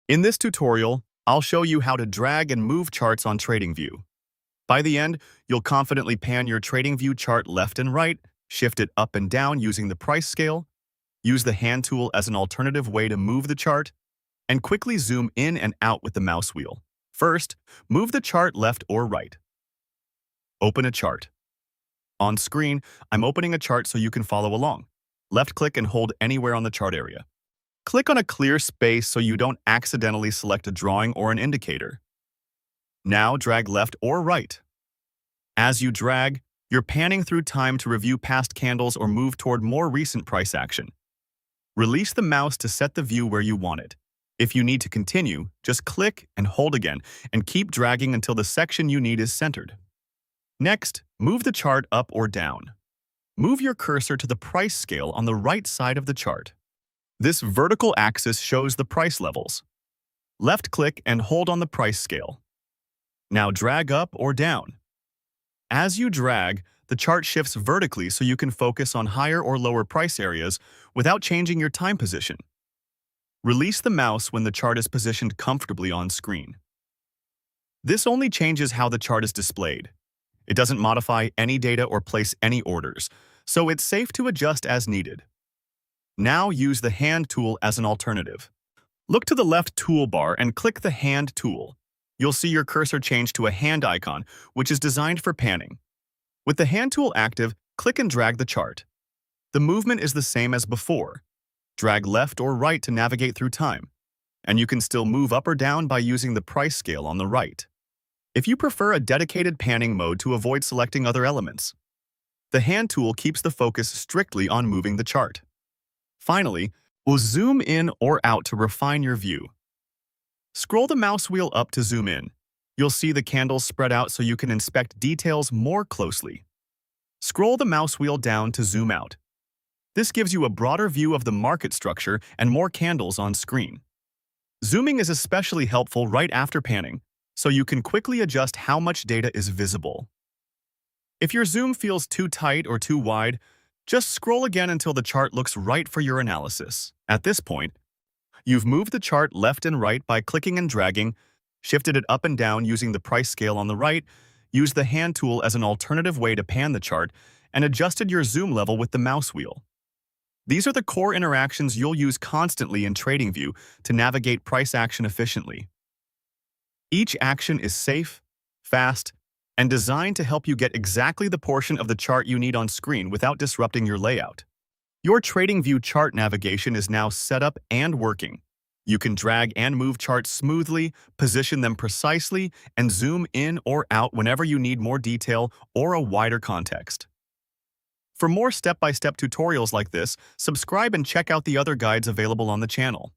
In this tutorial, I'll show you how to drag and move charts on TradingView. By the end, you'll confidently pan your TradingView chart left and right, shift it up and down using the price scale, use the hand tool as an alternative way to move the chart, and quickly zoom in and out with the mouse wheel. First, move the chart left or right. Open a chart. On screen, I'm opening a chart so you can follow along. Left-click and hold anywhere on the chart area. Click on a clear space so you don't accidentally select a drawing or an indicator. Now drag left or right. As you drag, you're panning through time to review past candles or move toward more recent price action. Release the mouse to set the view where you want it. If you need to continue, just click and hold again and keep dragging until the section you need is centered. Next, move the chart up or down. Move your cursor to the price scale on the right side of the chart. This vertical axis shows the price levels. Left-click and hold on the price scale. Now drag up or down. As you drag, the chart shifts vertically so you can focus on higher or lower price areas without changing your time position. Release the mouse when the chart is positioned comfortably on screen. This only changes how the chart is displayed. It doesn't modify any data or place any orders, so it's safe to adjust as needed. Now use the hand tool as an alternative. Look to the left toolbar and click the hand tool. You'll see your cursor change to a hand icon, which is designed for panning. With the hand tool active, click and drag the chart. The movement is the same as before. Drag left or right to navigate through time, and you can still move up or down by using the price scale on the right. If you prefer a dedicated panning mode to avoid selecting other elements, the hand tool keeps the focus strictly on moving the chart. Finally, we'll zoom in or out to refine your view. Scroll the mouse wheel up to zoom in. You'll see the candles spread out so you can inspect details more closely. Scroll the mouse wheel down to zoom out. This gives you a broader view of the market structure and more candles on screen. Zooming is especially helpful right after panning, so you can quickly adjust how much data is visible. If your zoom feels too tight or too wide, just scroll again until the chart looks right for your analysis. At this point, you've moved the chart left and right by clicking and dragging, shifted it up and down using the price scale on the right, used the hand tool as an alternative way to pan the chart, and adjusted your zoom level with the mouse wheel. These are the core interactions you'll use constantly in TradingView to navigate price action efficiently. Each action is safe, fast, and designed to help you get exactly the portion of the chart you need on screen without disrupting your layout. Your TradingView chart navigation is now set up and working. You can drag and move charts smoothly, position them precisely, and zoom in or out whenever you need more detail or a wider context. For more step-by-step tutorials like this, subscribe and check out the other guides available on the channel.